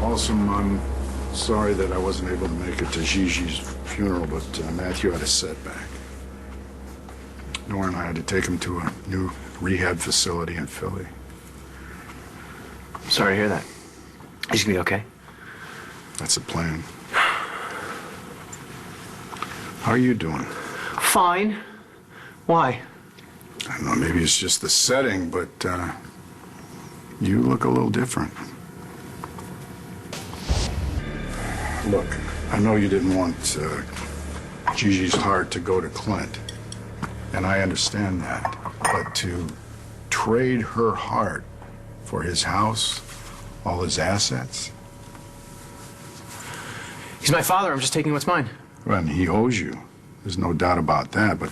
Also, I'm sorry that I wasn't able to make it to Gigi's funeral, but Matthew had a setback. Nora and I had to take him to a new rehab facility in Philly. Sorry to hear that. He's gonna be okay? That's the plan. How are you doing? Fine. Why? I don't know, maybe it's just the setting, but you look a little different. Look, I know you didn't want Gigi's heart to go to Clint, and I understand that. But to trade her heart for his house, all his assets? He's my father. I'm just taking what's mine. Well, and he owes you. There's no doubt about that. But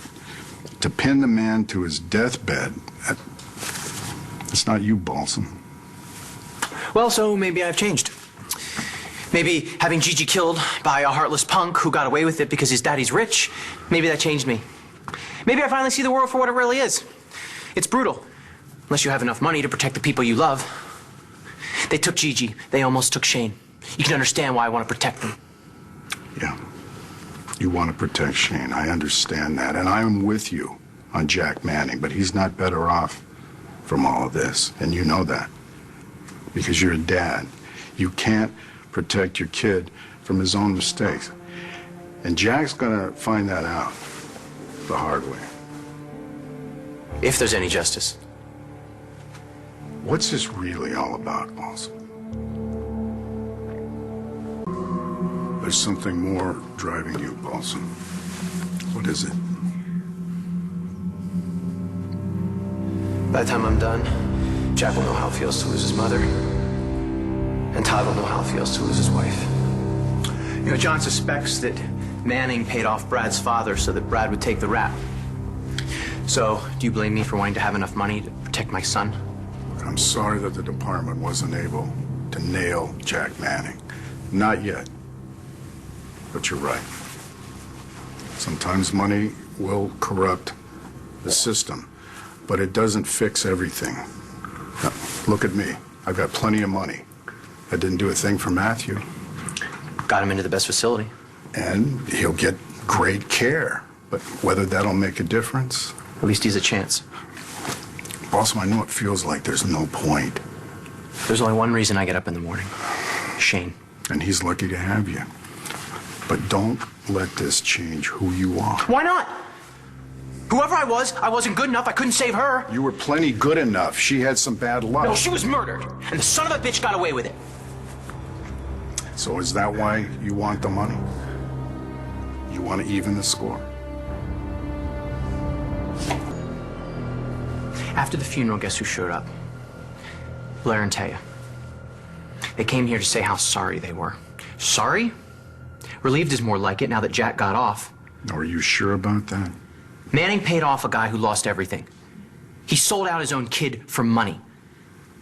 to pin the man to his deathbed, it's not you, Balsam. Well, so maybe I've changed. Maybe having Gigi killed by a heartless punk who got away with it because his daddy's rich, maybe that changed me. Maybe I finally see the world for what it really is. It's brutal, unless you have enough money to protect the people you love. They took Gigi. They almost took Shane. You can understand why I want to protect them. Yeah. You want to protect Shane. I understand that. And I'm with you on Jack Manning, but he's not better off from all of this. And you know that. Because you're a dad. You can't protect your kid from his own mistakes. And Jack's gonna find that out the hard way. If there's any justice. What's this really all about, Balsam? There's something more driving you, Balsam. What is it? By the time I'm done, Jack will know how it feels to lose his mother. And Todd will know how it feels to lose his wife. You know, John suspects that Manning paid off Brad's father so that Brad would take the rap. So, do you blame me for wanting to have enough money to protect my son? I'm sorry that the department wasn't able to nail Jack Manning. Not yet. But you're right. Sometimes money will corrupt the system, but it doesn't fix everything. Now, look at me. I've got plenty of money. I didn't do a thing for Matthew. Got him into the best facility. And he'll get great care. But whether that'll make a difference? At least he's a chance. Balsam, I know it feels like there's no point. There's only one reason I get up in the morning. Shane. And he's lucky to have you. But don't let this change who you are. Why not? Whoever I wasn't good enough. I couldn't save her. You were plenty good enough. She had some bad luck. No, she was murdered. And the son of a bitch got away with it. So is that why you want the money? You want to even the score? After the funeral, guess who showed up? Blair and Taya. They came here to say how sorry they were. Sorry? Relieved is more like it now that Jack got off. Are you sure about that? Manning paid off a guy who lost everything. He sold out his own kid for money.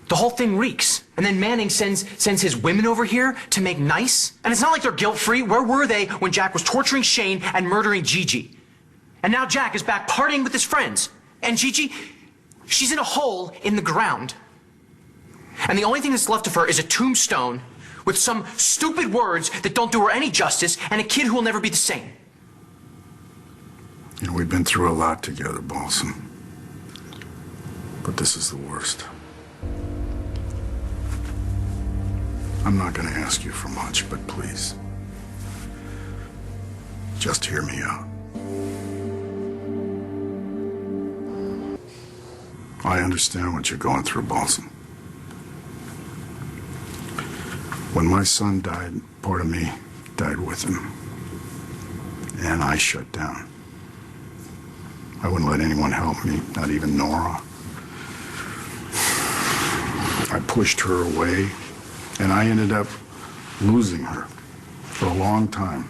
The whole thing reeks. And then Manning sends his women over here to make nice. And it's not like they're guilt-free. Where were they when Jack was torturing Shane and murdering Gigi? And now Jack is back partying with his friends. And Gigi, she's in a hole in the ground. And the only thing that's left of her is a tombstone with some stupid words that don't do her any justice and a kid who will never be the same. You know, we've been through a lot together, Balsam. But this is the worst. I'm not going to ask you for much, but please, just hear me out. I understand what you're going through, Balsam. When my son died, part of me died with him. And I shut down. I wouldn't let anyone help me, not even Nora. I pushed her away, and I ended up losing her for a long time.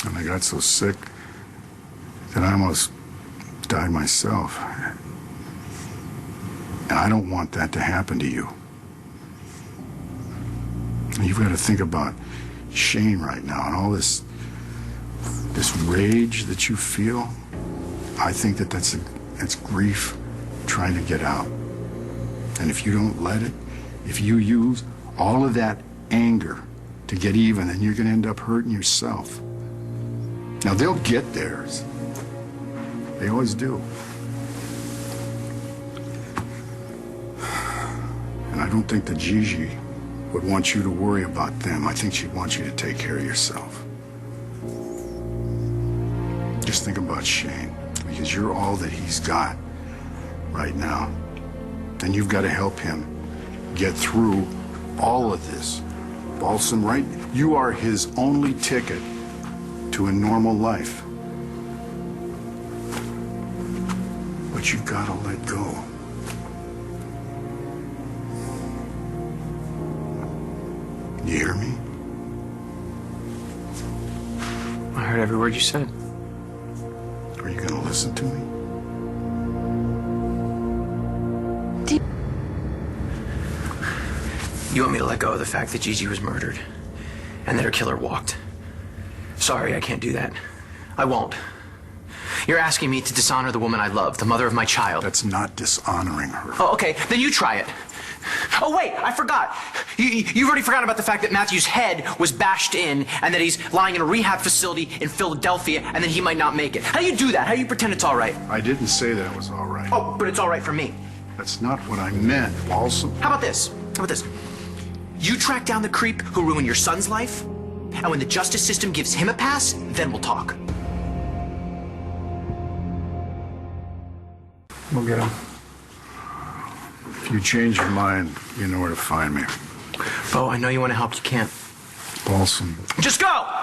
And I got so sick that I almost died myself. And I don't want that to happen to you. And you've got to think about Shane right now and all this rage that you feel. I think that's grief trying to get out. And if you don't let it, if you use all of that anger to get even, and you're going to end up hurting yourself. Now, they'll get theirs. They always do. And I don't think that Gigi would want you to worry about them. I think she'd want you to take care of yourself. Just think about Shane, because you're all that he's got right now. And you've got to help him get through all of this. Balsam, right? You are his only ticket to a normal life. But you've got to let go. You hear me? I heard every word you said. Are you going to listen to me? You want me to let go of the fact that Gigi was murdered and that her killer walked? Sorry, I can't do that. I won't. You're asking me to dishonor the woman I love, the mother of my child. That's not dishonoring her. Oh, okay. Then you try it. Oh, wait, I forgot. You've already forgotten about the fact that Matthew's head was bashed in and that he's lying in a rehab facility in Philadelphia and that he might not make it. How do you do that? How do you pretend it's all right? I didn't say that it was all right. Oh, but it's all right for me. That's not what I meant, Balsam. How about this? How about this? You track down the creep who ruined your son's life, and when the justice system gives him a pass, then we'll talk. We'll get him. If you change your mind, you know where to find me. Bo, I know you want to help. You can't. Balsam. Just go!